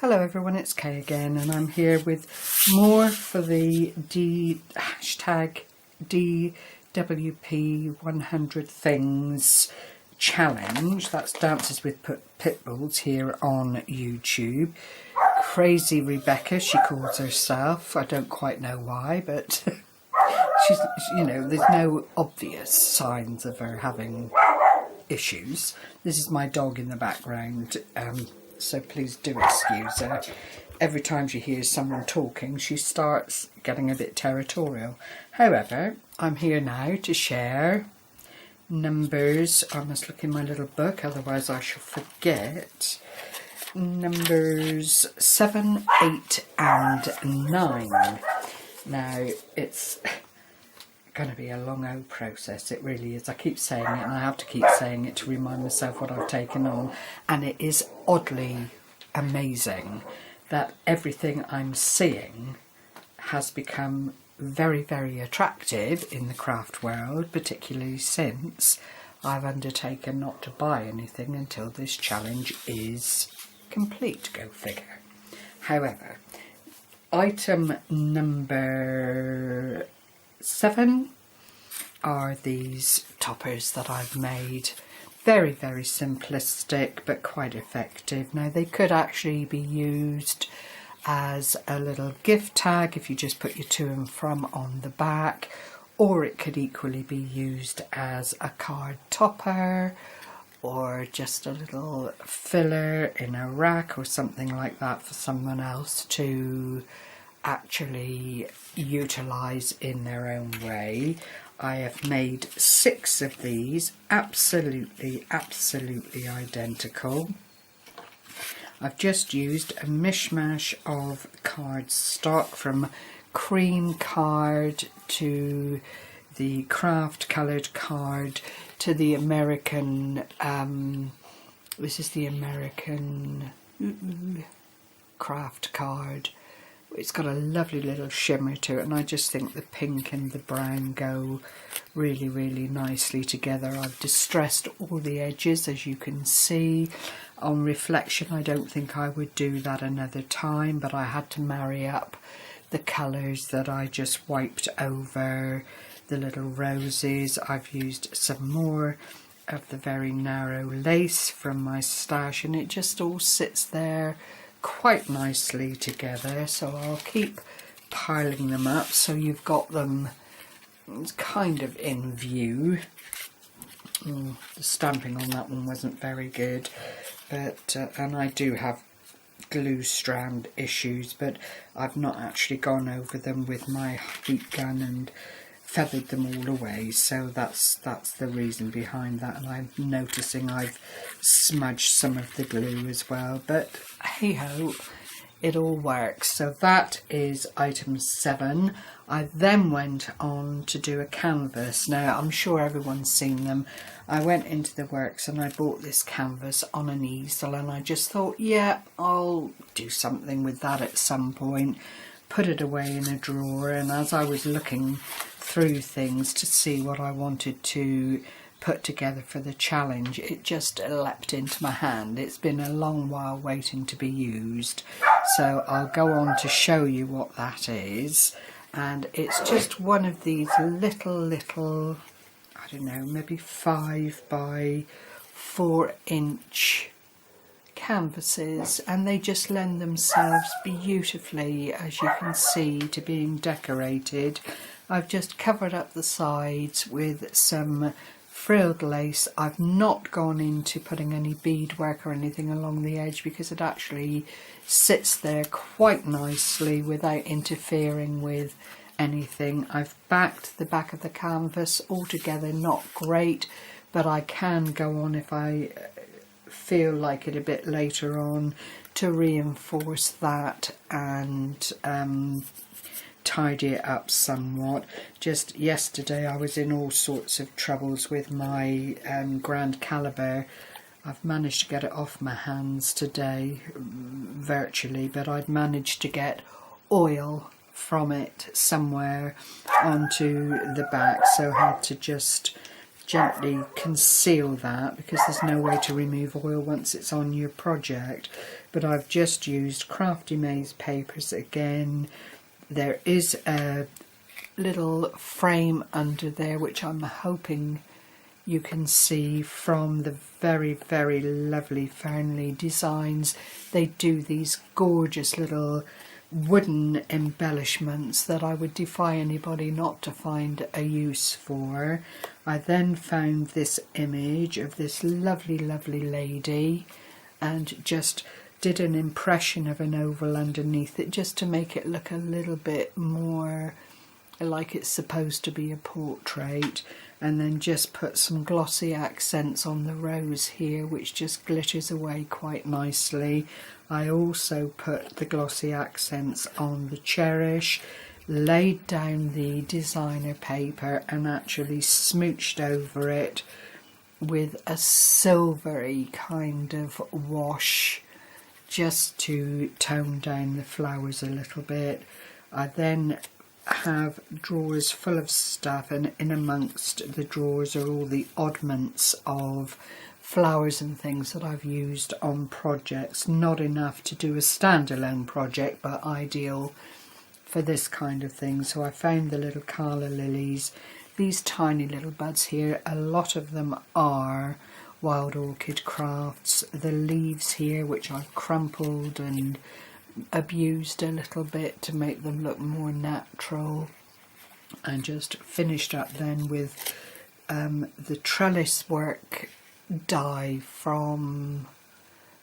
Hello everyone, it's Kay again, and I'm here with more for the hashtag DWP 100 Things challenge. That's Dances with Pitbulls here on YouTube. Crazy Rebecca, she calls herself. I don't quite know why, but she's, there's no obvious signs of her having issues. This is my dog in the background. So please do excuse her. Every time she hears someone talking, she starts getting a bit territorial. However, I'm here now to share numbers. I must look in my little book, otherwise I shall forget. Numbers 7, 8 and 9. Now, it's going to be a long old process, it really is. I keep saying it, and I have to keep saying it to remind myself what I've taken on, and it is oddly amazing that everything I'm seeing has become very, very attractive in the craft world, particularly since I've undertaken not to buy anything until this challenge is complete. Go figure. However, item number 7 are these toppers that I've made. Very, very simplistic but quite effective. Now, they could actually be used as a little gift tag if you just put your to and from on the back, or it could equally be used as a card topper, or just a little filler in a rack or something like that for someone else to actually utilise in their own way. I have made 6 of these, absolutely identical. I've just used a mishmash of card stock, from cream card to the craft coloured card to the American, this is the American craft card. It's got a lovely little shimmer to it, and I just think the pink and the brown go really, really nicely together. I've distressed all the edges, as you can see. On reflection, I don't think I would do that another time, but I had to marry up the colours that I just wiped over the little roses. I've used some more of the very narrow lace from my stash, and it just all sits there quite nicely together. So I'll keep piling them up so you've got them kind of in view. The stamping on that one wasn't very good, but and I do have glue strand issues, but I've not actually gone over them with my heat gun and feathered them all away, so that's the reason behind that. And I'm noticing I've smudged some of the glue as well, but hey ho, it all works. So that is item 7. I then went on to do a canvas. Now, I'm sure everyone's seen them. I went into the works and I bought this canvas on an easel, and I just thought, yeah, I'll do something with that at some point. Put it away in a drawer, and as I was looking through things to see what I wanted to put together for the challenge, it just leapt into my hand. It's been a long while waiting to be used, so I'll go on to show you what that is. And it's just one of these little, I don't know, maybe 5 by 4 inch canvases, and they just lend themselves beautifully, as you can see, to being decorated. I've just covered up the sides with some frilled lace. I've not gone into putting any beadwork or anything along the edge because it actually sits there quite nicely without interfering with anything. I've backed the back of the canvas, altogether not great, but I can go on if I feel like it a bit later on to reinforce that and tidy it up somewhat. Just yesterday I was in all sorts of troubles with my grand caliber. I've managed to get it off my hands today, virtually, but I'd managed to get oil from it somewhere onto the back, so I had to just gently conceal that because there's no way to remove oil once it's on your project. but I've just used ARTYmaze papers again. There is a little frame under there which I'm hoping you can see from the very, very lovely Fernli Designs. They do these gorgeous little wooden embellishments that I would defy anybody not to find a use for. I then found this image of this lovely, lovely lady and just did an impression of an oval underneath it just to make it look a little bit more like it's supposed to be a portrait, and then just put some glossy accents on the rose here which just glitters away quite nicely. I also put the glossy accents on the cherish, laid down the designer paper and actually smooched over it with a silvery kind of wash just to tone down the flowers a little bit. I then have drawers full of stuff, and in amongst the drawers are all the oddments of flowers and things that I've used on projects. Not enough to do a standalone project, but ideal for this kind of thing. So I found the little calla lilies, these tiny little buds here. A lot of them are Wild Orchid Crafts. The leaves here, which I've crumpled and abused a little bit to make them look more natural, and just finished up then with the trellis work die from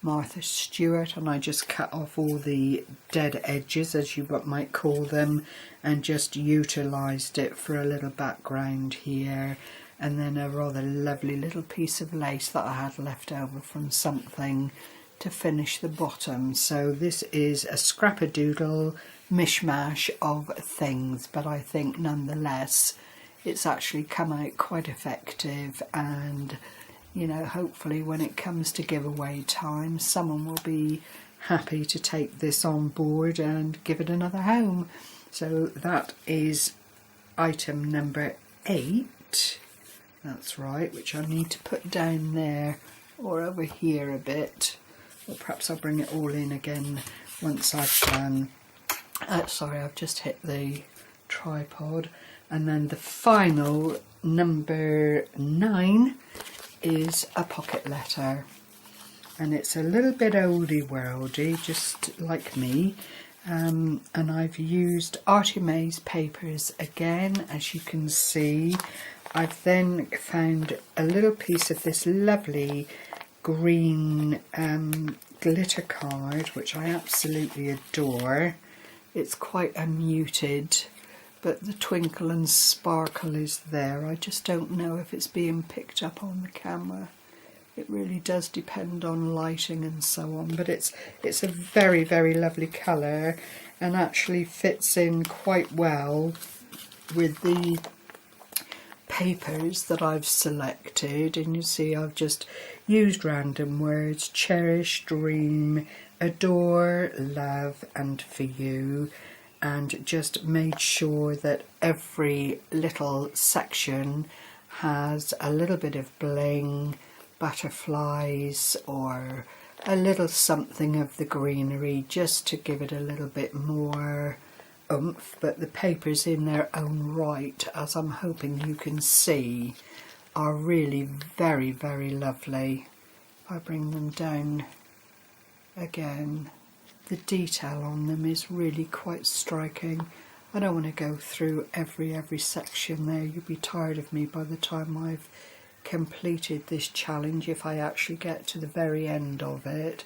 Martha Stewart, and I just cut off all the dead edges, as you might call them, and just utilised it for a little background here, and then a rather lovely little piece of lace that I had left over from something to finish the bottom. So this is a scrap-a-doodle mishmash of things, but I think nonetheless it's actually come out quite effective, and you know, hopefully when it comes to giveaway time someone will be happy to take this on board and give it another home. So that is item number 8, that's right, which I need to put down there or over here a bit, or perhaps I'll bring it all in again once I've done. Sorry, I've just hit the tripod. And then the final, number 9, is a pocket letter. And it's a little bit oldie worldy, just like me. And I've used ARTYmaze papers again, as you can see. I've then found a little piece of this lovely green glitter card, which I absolutely adore. It's quite a muted, but the twinkle and sparkle is there. I just don't know if it's being picked up on the camera. It really does depend on lighting and so on, but it's a very, very lovely colour and actually fits in quite well with the papers that I've selected. And you see I've just used random words: cherish, dream, adore, love and for you, and just made sure that every little section has a little bit of bling, butterflies or a little something of the greenery, just to give it a little bit more oomph. But the papers in their own right, as I'm hoping you can see, are really very, very lovely. If I bring them down again, the detail on them is really quite striking. I don't want to go through every section there. You'll be tired of me by the time I've completed this challenge, if I actually get to the very end of it.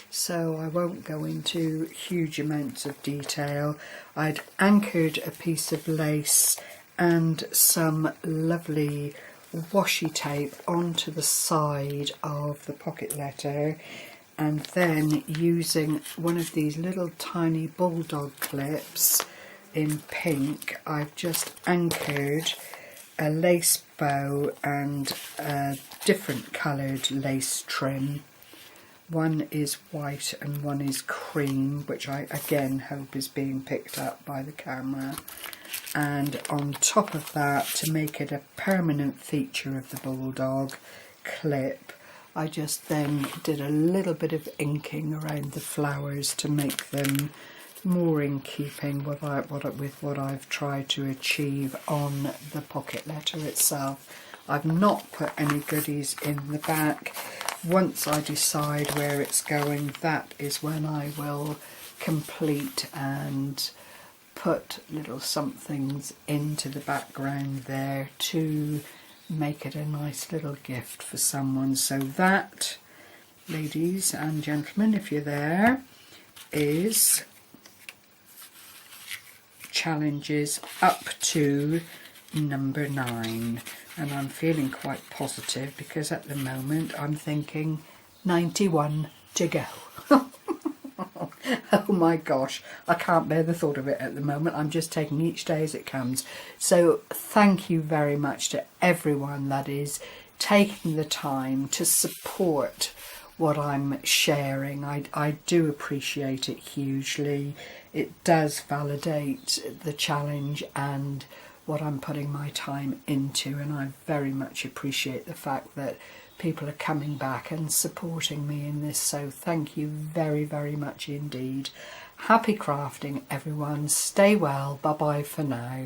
So I won't go into huge amounts of detail. I'd anchored a piece of lace and some lovely washi tape onto the side of the pocket letter, and then using one of these little tiny bulldog clips in pink, I've just anchored a lace bow and a different coloured lace trim. One is white and one is cream, which I again hope is being picked up by the camera. And on top of that, to make it a permanent feature of the bulldog clip, I just then did a little bit of inking around the flowers to make them more in keeping with what I've tried to achieve on the pocket letter itself. I've not put any goodies in the back. Once I decide where it's going, that is when I will complete and put little somethings into the background there to make it a nice little gift for someone. So that, ladies and gentlemen, if you're there, is challenges up to number 9, and I'm feeling quite positive because at the moment I'm thinking 91 to go. Oh my gosh, I can't bear the thought of it at the moment. I'm just taking each day as it comes. So thank you very much to everyone that is taking the time to support what I'm sharing. I do appreciate it hugely. It does validate the challenge and what I'm putting my time into, and I very much appreciate the fact that people are coming back and supporting me in this. So thank you very, very much indeed. Happy crafting, everyone. Stay well. Bye bye for now.